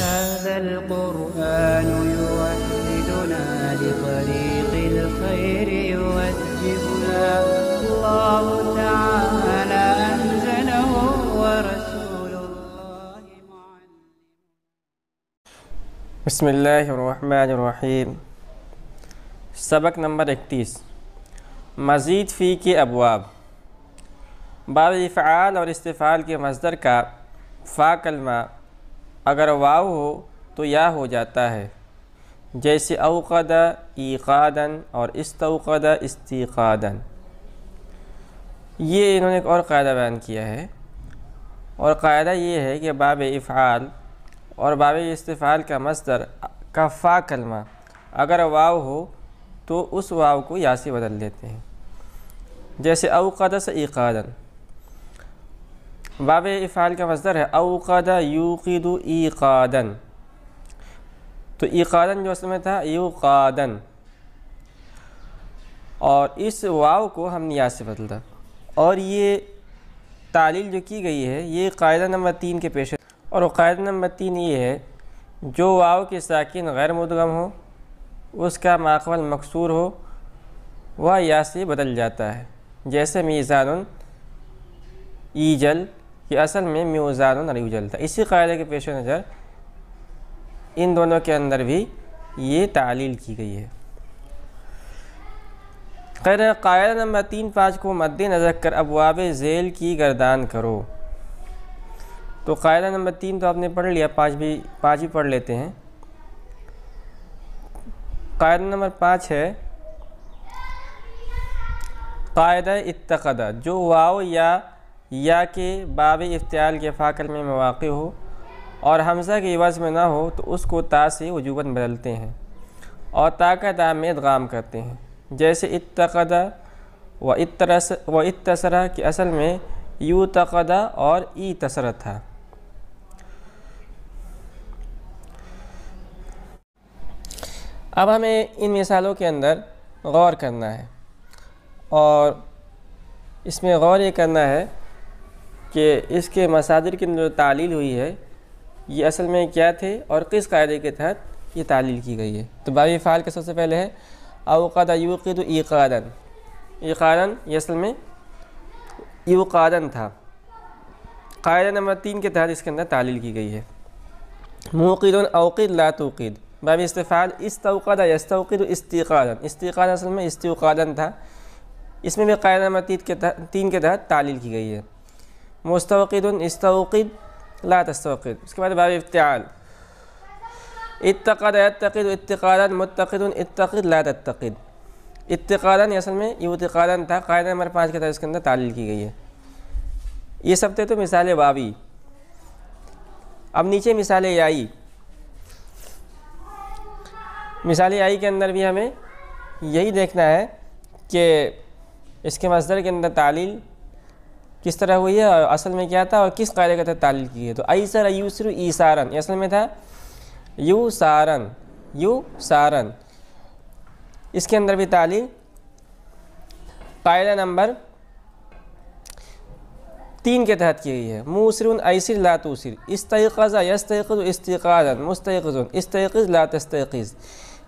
هذا القرآن يوحدنا لطريق الخير يوجهنا الله تعالى أنزله ورسول الله معلم. بسم اللہ الرحمن الرحیم. سبق نمبر 31. مزید فی کے ابواب. باب افعال اور استفعال کے مصدر کا فا کلمہ اگر واو ہو تو یا ہو جاتا ہے، جیسے اوقد ایقادن اور استوقد استیقادن. یہ انہوں نے ایک اور قاعدہ بیان کیا ہے، اور قاعدہ یہ ہے کہ باب افعال اور باب استفعال کا مصدر کا فا کلمہ اگر واو ہو تو اس واو کو یا سے بدل دیتے ہیں، جیسے اوقد سے ایقادن. باب افعال کا مصدر ہے اوقد یوقد ایقادن، تو ایقادن جو اصل میں تھا یوقادن، اور اس واو کو ہم نے یا سے بدلا. اور یہ تعلیل جو کی گئی ہے یہ قاعدہ نمبر 3 کے پیش ہے، اور وہ قاعدہ نمبر 3 یہ ہے جو واو کے ساکن غیر مدغم ہو، اس کا ماقبل مکسور ہو، وہ یا سے بدل جاتا ہے، جیسے میزان ایجل کہ اصل میں میوزان اور یوجل تھا. اسی قاعدے کے پیش نظر ان دونوں کے اندر بھی یہ تعلیل کی گئی ہے. قاعدہ نمبر 3-5 کو مد نظر کر ابواب ذیل کی گردان کرو. تو قاعدہ نمبر 3 تو آپ نے پڑھ لیا، 5 بھی پڑھ لیتے ہیں. قاعدہ نمبر 5 ہے قاعدہ اتقدہ، جو واو یا کے باب افتعال کے فا کلمے میں واقع ہو اور حمزہ کے عوض میں نہ ہو تو اس کو تا سے وجوباً بدلتے ہیں اور تا کا تا میں ادغام کرتے ہیں، جیسے اتقدہ و اتسرہ کہ اصل میں یو تقدہ اور ای تسرہ تھا. اب ہمیں ان مثالوں کے اندر غور کرنا ہے، اور اس میں غور یہ کرنا ہے کہ اس کے مصادر کی جو تعلیل ہوئی ہے یہ اصل میں کیا تھے اور کس قاعدے کے تحت یہ تعلیل کی گئی ہے. تو باب افعال کے سب سے پہلے ہے اوقد یوقد ایقادن. ایقادن یہ اصل میں یوقادن تھا، قاعدہ نمبر 3 کے تحت اس کے اندر تعلیل کی گئی ہے. موقد اوقد لا توقد. باب استفعال استوقد یستوقد استیقادن. استیقادن اصل میں استوقادن تھا، اس میں بھی قاعدہ نمبر 3 کے تحت تعلیل کی گئی ہے. مستوقد استوقد لا تستوقد. اس کے بعد باب افتعال اتقد یتقد اتقادا متقد اتقد لا تتقد. اتقادا اصل میں یوتقادا تھا، قاعدہ نمبر 5 کے تحت اس کے اندر تعلیل کی گئی ہے. یہ سب تھے تو مثال واوی. اب نیچے مثال یائی. مثال یائی کے اندر بھی ہمیں یہی دیکھنا ہے کہ اس کے مصدر کے اندر تعلیل کس طرح ہوئی ہے اور اصل میں کیا تھا اور کس قاعدے کے تحت تعلیل کی ہے. تو ایسر یوسر ایسارن اصل میں تھا یو سارن. اس کے اندر بھی تعلیل قاعدہ نمبر 3 کے تحت کی گئی ہے. موسر ایسر لا توسر. استیقظ یستیقظ استیقاظا مستیقظ استیقظ لا تستیقظ.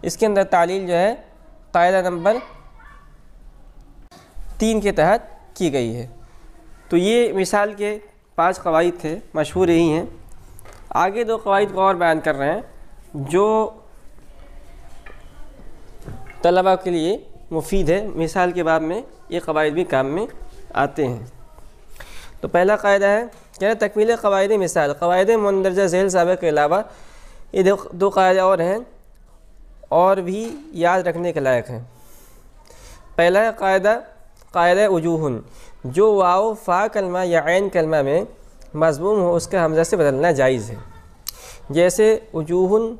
اس کے اندر تعلیل جو ہے قاعدہ نمبر 3 کے تحت کی گئی ہے. تو یہ مثال کے 5 قواعد تھے، مشہور یہی ہیں. آگے 2 قواعد کو اور بیان کر رہے ہیں جو طلباء کے لیے مفید ہے. مثال کے باب میں یہ قواعد بھی کام میں آتے ہیں. تو پہلا قاعدہ ہے کیا تکمیل قواعد مثال. قواعد مندرجہ ذیل سابق کے علاوہ یہ 2 قاعدے اور ہیں اور بھی یاد رکھنے کے لائق ہیں. پہلا ہے قاعدہ وجوہن، جو واو فا کلمہ یا عین کلمہ میں مضموم ہو اس کا حمزہ سے بدلنا جائز ہے، جیسے وجوہن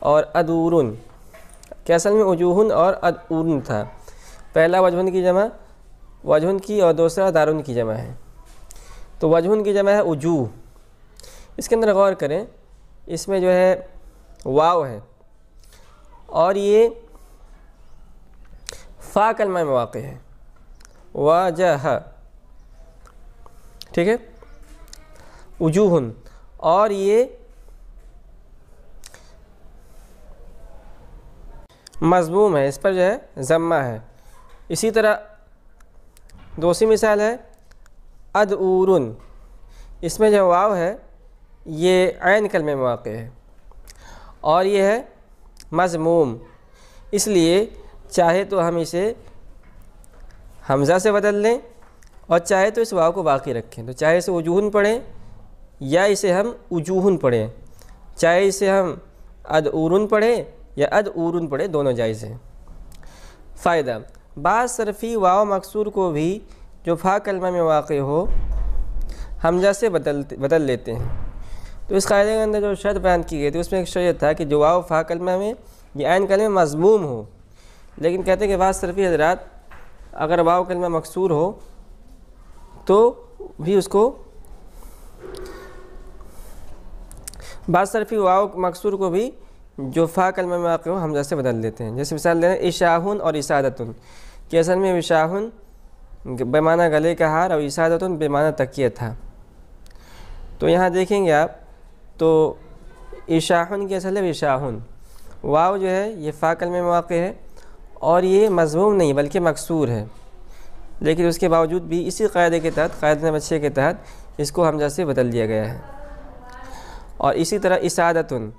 اور ادورن کہ اصل میں وجوہن اور ادورن تھا. پہلا وجہن کی جمع وجہن کی اور دوسرا دارن کی جمع ہے. تو وجہن کی جمع ہے وجوہ. اس کے اندر غور کریں، اس میں جو ہے واو ہے اور یہ فا کلمہ میں واقع ہے، واجہ، ٹھیک ہے. وجوہن، اور یہ مضموم ہے، اس پر جو ہے ضمہ ہے۔ اسی طرح دوسری مثال ہے ادعورن، اس میں جو واو ہے یہ عین کلمے میں واقع ہے اور یہ ہے مضموم، اس لیے چاہے تو ہم اسے حمزہ سے بدل لیں اور چاہے تو اس واو کو باقی رکھیں، تو چاہے اسے وجوہن پڑھیں یا اسے ہم وجوہن پڑھیں، چاہے اسے ہم ادعورن پڑھیں یا ادعورن پڑھیں، دونوں جائز ہیں۔ فائدہ، بعض صرفی واو مکسور کو بھی جو فا کلمہ میں واقع ہو حمزہ سے بدل لیتے ہیں۔ تو اس قاعدے کے اندر جو شرط بیان کی گئی تھی اس میں ایک شرط تھا کہ جو واو فا کلمہ میں یا عین کلمہ مضموم ہو، لیکن کہتے ہیں کہ بعض صرفی حضرات اگر واو کلمہ مکسور ہو تو بھی اس کو، بعض صرفی واو مکسور کو بھی جو فا کلمہ میں واقع ہو حمزہ سے بدل دیتے ہیں۔ جیسے مثال دیں اشاہن اور اسادتن، کہ اصل میں اشاہن بے معنی گلے کا ہار اور اسادتن بے معنی تکیہ تھا۔ تو یہاں دیکھیں گے آپ تو اشاہن کی اصل ہے اشاہن، واو جو ہے یہ فا کلمے میں واقع ہے اور یہ مضموم نہیں بلکہ مکسور ہے، لیکن اس کے باوجود بھی اسی قاعدے کے تحت، قاعدہ نمبر 6 کے تحت اس کو حمزہ سے بدل دیا گیا ہے۔ اور اسی طرح اسادتن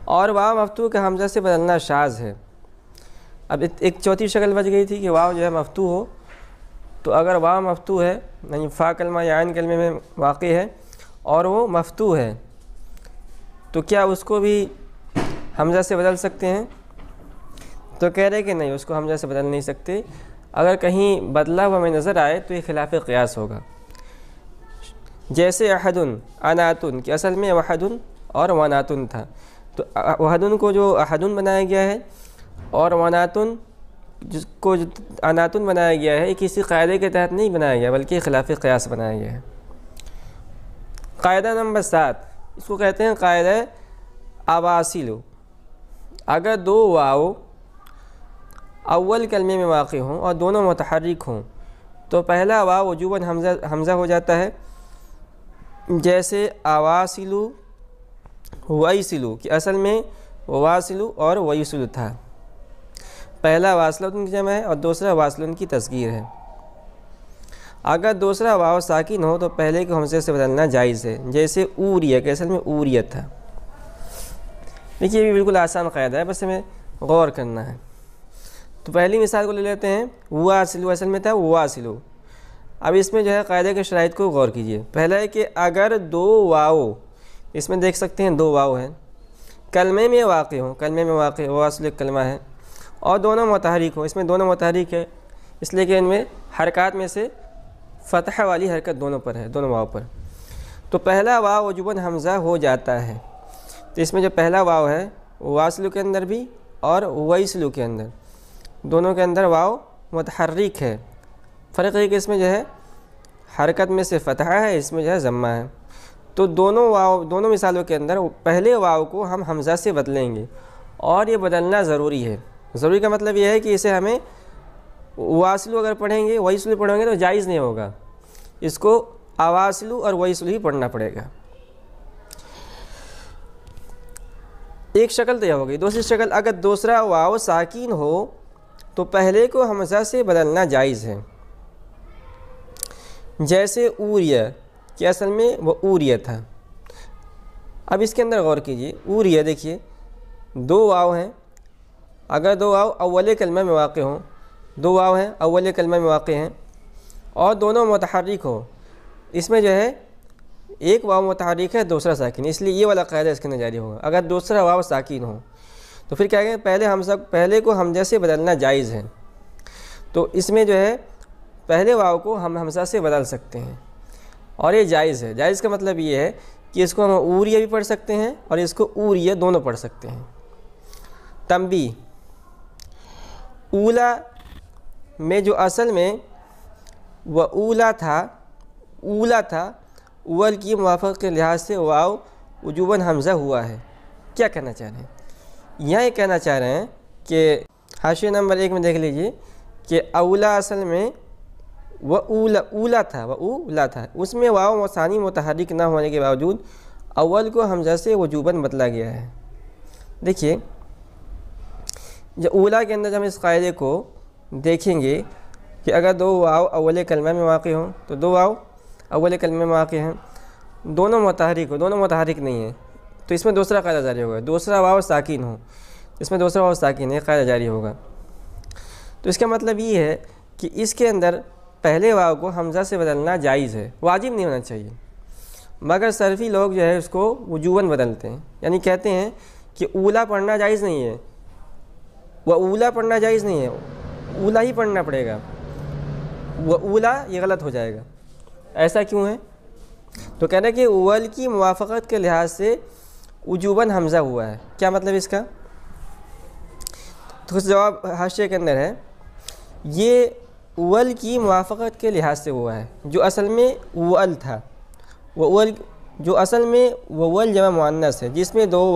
اور واو مفتوح کا حمزہ سے بدلنا شاذ ہے۔ اب ایک چوتھی شکل بچ گئی تھی کہ واو جو ہے مفتوح ہو، تو اگر واو مفتوح ہے یعنی فا کلمہ یا عین کلمے میں واقع ہے اور وہ مفتوح ہے تو کیا اس کو بھی حمزہ سے بدل سکتے ہیں؟ تو کہہ رہے کہ نہیں، اس کو حمزہ سے بدل نہیں سکتے، اگر کہیں بدلا ہوا ہمیں نظر آئے تو یہ خلاف قیاس ہوگا۔ جیسے احدن اناتن، کہ اصل میں وحدن اور وناتن تھا، تو وحدن کو جو احدن بنایا گیا ہے اور وناتن جس کو اناتن بنایا گیا ہے، یہ کسی قاعدے کے تحت نہیں بنایا گیا بلکہ خلاف قیاس بنایا گیا ہے۔ قاعدہ نمبر 7، اس کو کہتے ہیں قاعدہ اواصل۔ اگر دو واو اول کلمے میں واقع ہوں اور دونوں متحرک ہوں تو پہلا واو وجوباً حمزہ ہو جاتا ہے، جیسے اواصلو ویسلو، کہ اصل میں واصلو اور ویسلو تھا، پہلا واصلتن کی جمع ہے اور دوسرا واصلن کی تصغیر ہے۔ اگر دوسرا واو ساکن ہو تو پہلے کو حمزے سے بدلنا جائز ہے، جیسے اوریہ، کہ اصل میں اوریہ تھا۔ دیکھیے یہ بھی بالکل آسان قاعدہ ہے، بس ہمیں غور کرنا ہے۔ تو پہلی مثال کو لے لیتے ہیں، واصلو اصل میں تھا واصلو۔ اب اس میں جو ہے قاعدے کے شرائط کو غور کیجیے۔ پہلا ہے کہ اگر دو واو، اس میں دیکھ سکتے ہیں دو واو ہیں، کلمے میں واقع ہوں، کلمے میں واقع واصل ایک کلمہ ہے، اور دونوں متحرک ہوں، اس میں دونوں متحرک ہے اس لیے کہ ان میں حرکات میں سے فتح والی حرکت دونوں پر ہے، دونوں واو پر، تو پہلا واو وجوباً حمزہ ہو جاتا ہے۔ تو اس میں جو پہلا واو ہے واصل کے اندر بھی اور ویسلو کے اندر، دونوں کے اندر واو متحرک ہے، فرق ہے کہ اس میں جو ہے حرکت میں سے فتح ہے، اس میں جو ہے ضمہ ہے۔ تو دونوں مثالوں کے اندر پہلے واو کو ہم حمزہ سے بدلیں گے اور یہ بدلنا ضروری ہے۔ ضروری کا مطلب یہ ہے کہ اسے ہمیں واصلو اگر پڑھیں گے ویسلو پڑھیں گے تو جائز نہیں ہوگا، اس کو اواصلو اور ویسلو ہی پڑھنا پڑے گا۔ ایک شکل تو یہ ہو گئی۔ دوسری شکل، اگر دوسرا واو ساکین ہو تو پہلے کو حمزہ سے بدلنا جائز ہے، جیسے اوریہ، کہ اصل میں وہ اوریہ تھا۔ اب اس کے اندر غور کیجیے، اوریہ دیکھیے دو واو ہیں، اگر دو واو اول کلمہ میں واقع ہوں، دو واو ہیں اول کلمہ میں واقع ہیں اور دونوں متحرک ہو، اس میں جو ہے ایک واو متحرک ہے دوسرا ساکن، اس لیے یہ والا قاعدہ اس کے اندر جاری ہوگا۔ اگر دوسرا واو ساکن ہو تو پھر کیا کہیں پہلے کو حمزہ سے بدلنا جائز ہے، تو اس میں جو ہے پہلے واو کو ہم حمزہ سے بدل سکتے ہیں اور یہ جائز ہے۔ جائز کا مطلب یہ ہے کہ اس کو ہم اوریہ بھی پڑھ سکتے ہیں اور اس کو اوریہ دونوں پڑھ سکتے ہیں۔ تنبیہ، اولا میں جو اصل میں وہ اولا تھا، اول کی موافقت کے لحاظ سے واو وجوباً حمزہ ہوا ہے۔ کیا کہنا چاہ رہے ہیں؟ یہاں یہ کہنا چاہ رہے ہیں کہ حاشیہ نمبر 1 میں دیکھ لیجئے کہ اولا اصل میں وہ اولا تھا، اس میں واو ثانی متحرک نہ ہونے کے باوجود اول کو حمزہ سے وجوباً بدلا گیا ہے۔ دیکھیے جو اولا کے اندر جب ہم اس قاعدے کو دیکھیں گے کہ اگر دو واو اول کلمہ میں واقع ہوں تو دو واو اول کلمہ میں واقع ہیں، دونوں متحرک نہیں ہیں، تو اس میں دوسرا قاعدہ جاری ہوگا. دوسرا واو ساکن ہو، اس میں دوسرا واو ساکن ہے، قاعدہ جاری ہوگا. تو اس کا مطلب یہ ہے کہ اس کے اندر پہلے واو کو حمزہ سے بدلنا جائز ہے، واجب نہیں ہونا چاہیے، مگر صرفی لوگ جو ہے اس کو وجوباً بدلتے ہیں. یعنی کہتے ہیں کہ اولا پڑھنا جائز نہیں ہے، وہ اولا پڑھنا جائز نہیں ہے، اولا ہی پڑھنا پڑے گا، وہ اولا یہ غلط ہو جائے گا. ایسا کیوں ہے؟ تو کہنا کہ اول کی موافقت کے لحاظ سے وجوباً حمزہ ہوا ہے. کیا مطلب اس کا؟ تو اس جواب حاشیے کے اندر ہے، یہ اول کی موافقت کے لحاظ سے ہوا ہے، جو اصل میں اول تھا، وہ اول جو اصل میں اول جمع مؤنث ہے، جس میں دو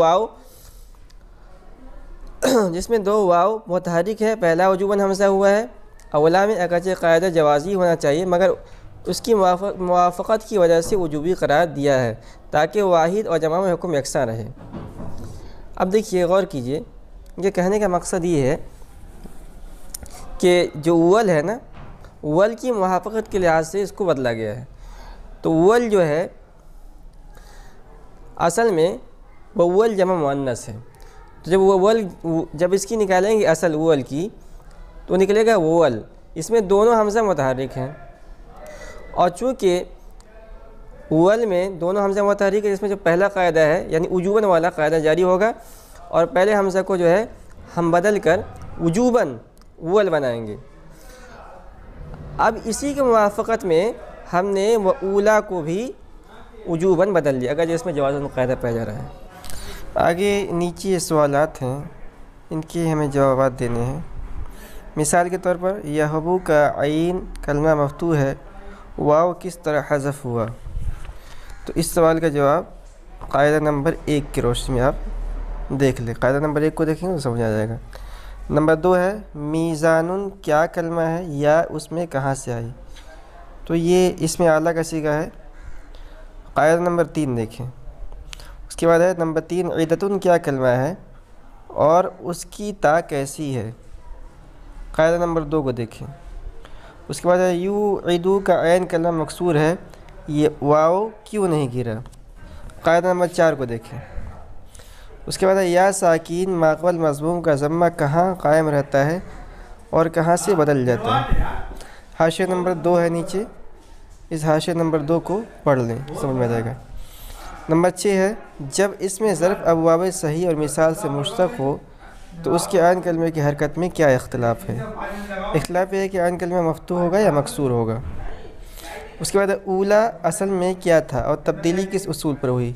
واو متحرک ہے. پہلا وجوباً حمزہ ہوا ہے. اولا میں اگرچہ قاعدہ جوازی ہونا چاہیے، مگر اس کی موافقت کی وجہ سے وجوبی قرار دیا ہے تاکہ واحد اور جمع میں حکم یکساں رہے. اب دیکھیے، غور کیجئے، یہ کہنے کا مقصد یہ ہے کہ جو اول ہے نا، اول کی موافقت کے لحاظ سے اس کو بدلا گیا ہے. تو اول جو ہے اصل میں وہ اول جمع مؤنث ہے. تو جب اس کی نکالیں گے اصل اول کی تو نکلے گا اول، اس میں دونوں حمزہ متحرک ہیں، اور چونکہ اول میں دونوں حمزہ متحرک ہے، اس میں جو پہلا قاعدہ ہے یعنی وجوباً والا قاعدہ جاری ہوگا، اور پہلے حمزہ کو جو ہے ہم بدل کر وجوباً اول بنائیں گے. اب اسی کے موافقت میں ہم نے وہ اولا کو بھی وجوباً بدل لیا، اگر جس میں جواز قاعدہ پایا جا رہا ہے. آگے نیچے یہ سوالات ہیں، ان کے ہمیں جوابات دینے ہیں. مثال کے طور پر یحبو کا عین کلمہ مفتوح ہے، واو کس طرح حذف ہوا؟ تو اس سوال کا جواب قاعدہ نمبر 1 کی روشنی میں آپ دیکھ لیں. قاعدہ نمبر 1 کو دیکھیں گے تو سمجھ آ جائے گا. نمبر 2 ہے میزان کیا کلمہ ہے یا اس میں کہاں سے آئی؟ تو یہ اس میں اعلیٰ کا صیغہ ہے. قاعدہ نمبر 3 دیکھیں. اس کے بعد ہے نمبر 3 عیدتن کیا کلمہ ہے اور اس کی تا کیسی ہے؟ قاعدہ نمبر 2 کو دیکھیں. اس کے بعد ہے یوعدو کا عین کلمہ مکسور ہے، یہ واو کیوں نہیں گرا؟ قاعدہ نمبر 4 کو دیکھیں. اس کے بعد ہے یا ساکین ماقبل مضموم کا ضمہ کہاں قائم رہتا ہے اور کہاں سے بدل جاتا ہے؟ حاشیہ نمبر 2 ہے نیچے، اس حاشیہ نمبر 2 کو پڑھ لیں، سمجھ میں آ جائے گا. نمبر 6 ہے جب اس میں ظرف ابواب صحیح اور مثال سے مشتق ہو تو اس کے عین کلمے کی حرکت میں کیا اختلاف ہے؟ اختلاف یہ ہے کہ عین کلمہ مفتوح ہوگا یا مکسور ہوگا. اس کے بعد اولا اصل میں کیا تھا اور تبدیلی کس اصول پر ہوئی؟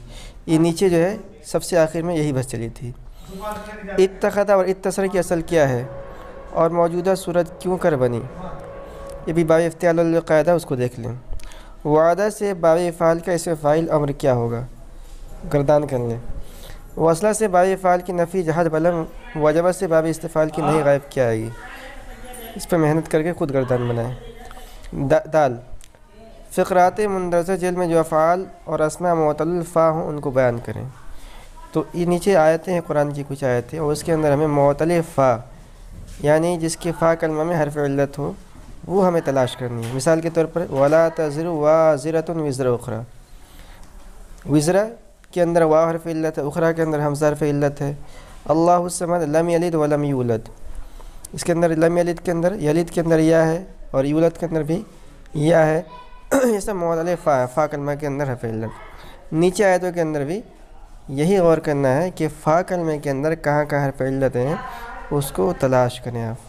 یہ نیچے جو ہے سب سے آخر میں یہی بس چلی تھی. اتخذ اور اتصل کی اصل کیا ہے اور موجودہ صورت کیوں کر بنی؟ یہ بھی باب افتعال القاعدہ، اس کو دیکھ لیں. وعدہ سے باب افعال کا اسم فاعل امر کیا ہوگا؟ گردان کر لیں. وصلہ سے باب افعال کی نفی جہد بلم، وجبہ سے باب استفعال کی نہیں غائب کیا آئے گی؟ اس پہ محنت کر کے خود گردان بنائیں. دال فقرات مندرجہ ذیل میں جو افعال اور اسماء معتل الفا ہوں ان کو بیان کریں. تو یہ نیچے آیتیں ہیں، قرآن کی کچھ آیتیں، اور اس کے اندر ہمیں معتل فا یعنی جس کے فا کلمہ میں حرف علت ہو وہ ہمیں تلاش کرنی ہے. مثال کے طور پر ولا تزر وازرۃ وزر اخرى، وزرا کے اندر واو حرف علت ہے، اخرى کے اندر حمزہ حرف علت ہے. اللہ الصمد لم یلد ولم یولد، اس کے اندر لم یلد کے اندر یلد کے اندر یا ہے اور یولد کے اندر بھی یا ہے. یہ سب معتل فا، فا کلمہ کے اندر حرف علت. نیچے آیتوں کے اندر بھی یہی غور کرنا ہے کہ فا کلمے کے اندر کہاں کہاں حرف علت ہیں، اس کو تلاش کریں آپ.